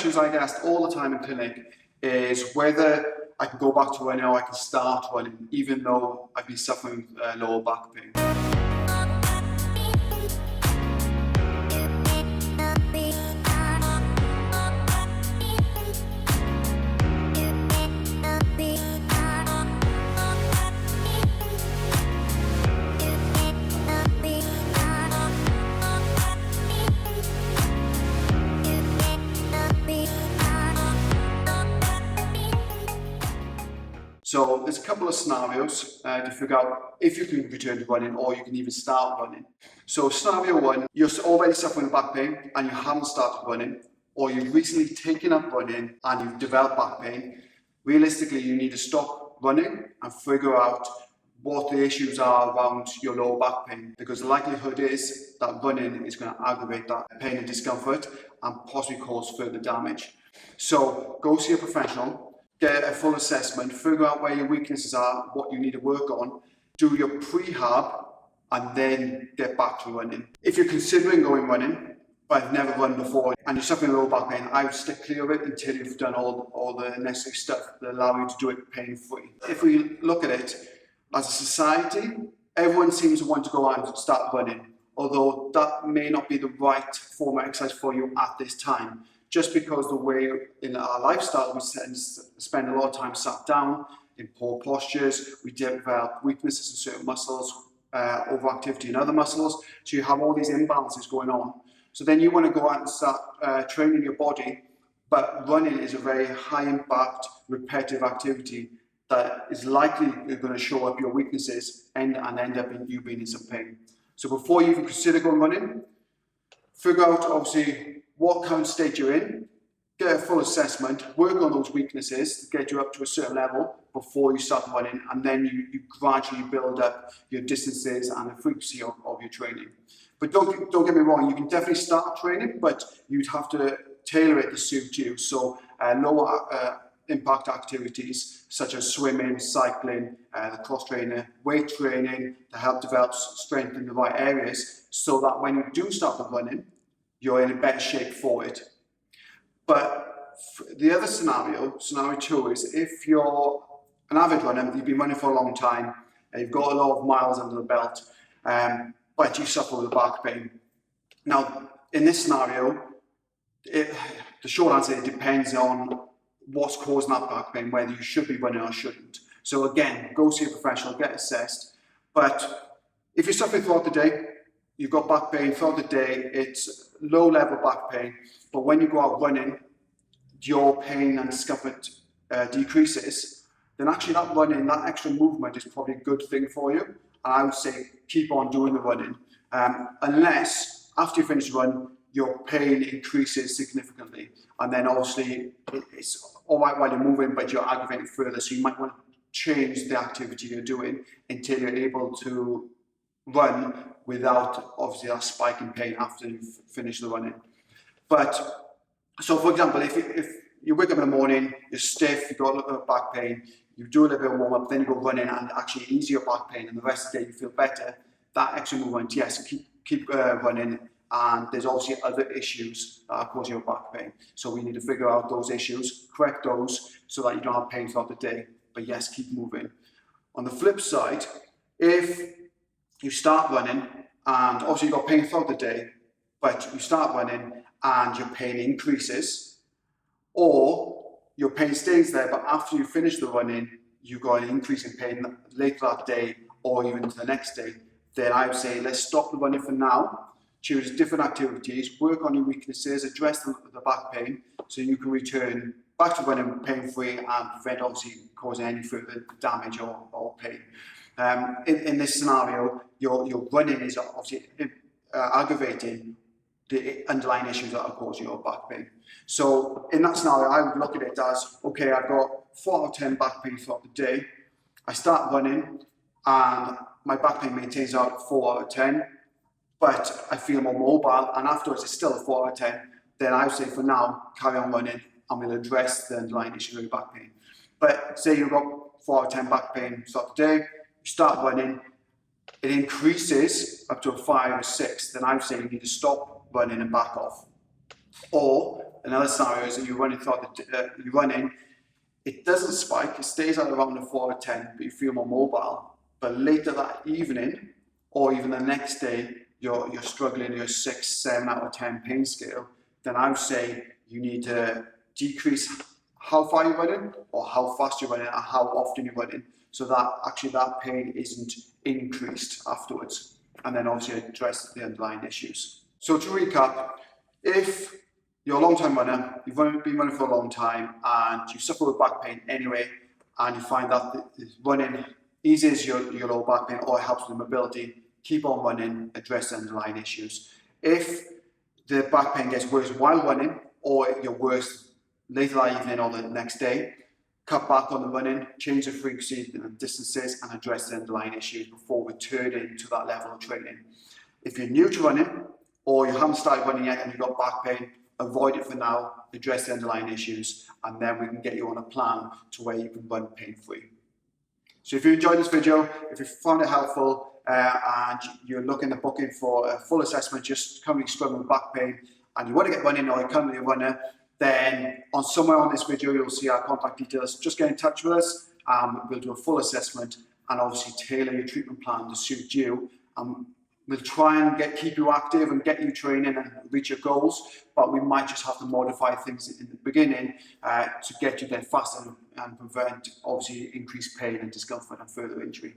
questions I get asked all the time in clinic is whether I can go back to running or I can start running, even though I've been suffering lower back pain. So there's a couple of scenarios to figure out if you can return to running or you can even start running. So scenario one, you're already suffering back pain and you haven't started running, or you've recently taken up running and you've developed back pain. Realistically, you need to stop running and figure out what the issues are around your lower back pain, because the likelihood is that running is going to aggravate that pain and discomfort and possibly cause further damage. So go see a professional, get a full assessment, figure out where your weaknesses are, what you need to work on, do your prehab, and then get back to running. If you're considering going running, but have never run before, and you're suffering low back pain, I would stick clear of it until you've done all the necessary stuff that allow you to do it pain-free. If we look at it, as a society, everyone seems to want to go out and start running, although that may not be the right form of exercise for you at this time. Just because the way in our lifestyle we spend a lot of time sat down in poor postures, we develop weaknesses in certain muscles, overactivity in other muscles, so you have all these imbalances going on. So then you want to go out and start training your body, but running is a very high impact, repetitive activity that is likely going to show up your weaknesses and end up in you being in some pain. So before you even consider going running, figure out obviously what current state you're in, get a full assessment, work on those weaknesses to get you up to a certain level before you start running, and then you gradually build up your distances and the frequency of your training. But don't get me wrong, you can definitely start training, but you'd have to tailor it to suit you. So lower impact activities such as swimming, cycling, the cross trainer, weight training to help develop strength in the right areas, so that when you do start the running, you're in a better shape for it. But the other scenario two, is if you're an avid runner, you've been running for a long time, and you've got a lot of miles under the belt, but you suffer with back pain. Now, in this scenario, the short answer, it depends on what's causing that back pain, whether you should be running or shouldn't. So again, go see a professional, get assessed. But if you're suffering throughout the day, you've got back pain throughout the day, it's low level back pain, but when you go out running, your pain and discomfort decreases, then actually that running, that extra movement is probably a good thing for you. And I would say keep on doing the running, unless after you finish the run, your pain increases significantly. And then obviously it's all right while you're moving, but you're aggravating further. So you might want to change the activity you're doing until you're able to run without obviously that spike in pain after you've finished the running. But so for example, if you wake up in the morning, you're stiff, you've got a little bit of back pain, you do a little bit of warm up, then you go running and actually ease your back pain, and the rest of the day you feel better, that extra movement, yes, keep running. And there's obviously other issues that are causing your back pain. So we need to figure out those issues, correct those so that you don't have pain throughout the day. But yes, keep moving. On the flip side, if you start running and obviously you've got pain throughout the day, but you start running and your pain increases, or your pain stays there, but after you finish the running, you've got an increase in pain later that day or even into the next day, then I would say let's stop the running for now. Choose different activities, work on your weaknesses, address the back pain so you can return back to running pain-free and prevent obviously causing any further damage or pain. In this scenario, your running is obviously aggravating the underlying issues that are causing your back pain. So in that scenario, I would look at it as, okay, I've got 4 out of 10 back pain throughout the day. I start running and my back pain maintains out at 4 out of 10. But I feel more mobile, and afterwards it's still a 4 out of 10, then I would say for now, carry on running, and we'll address the underlying issue of your back pain. But say you've got 4 out of 10 back pain throughout the day, you start running, it increases up to a 5 or 6, then I would say you need to stop running and back off. Or another scenario is that you're running throughout you're running, it doesn't spike, it stays at around a 4 or 10, but you feel more mobile. But later that evening, or even the next day, you're struggling, you're 6, 7 out of 10 pain scale, then I would say you need to decrease how far you're running, or how fast you're running, or how often you're running, so that actually that pain isn't increased afterwards. And then obviously address the underlying issues. So to recap, if you're a long-time runner, you've been running for a long time, and you suffer with back pain anyway, and you find that running eases your lower back pain or helps with mobility, keep on running, address the underlying issues. If the back pain gets worse while running, or you're worse later that evening or the next day, cut back on the running, change the frequency and distances, and address the underlying issues before returning to that level of training. If you're new to running, or you haven't started running yet and you've got back pain, avoid it for now, address the underlying issues, and then we can get you on a plan to where you can run pain-free. So if you enjoyed this video, if you found it helpful, and you're looking at booking for a full assessment, just currently struggling with back pain, and you want to get running, or you're currently a runner, then somewhere on this video you'll see our contact details. Just get in touch with us. We'll do a full assessment and obviously tailor your treatment plan to suit you. We'll try and keep you active and get you training and reach your goals, but we might just have to modify things in the beginning to get you there faster and prevent obviously increased pain and discomfort and further injury.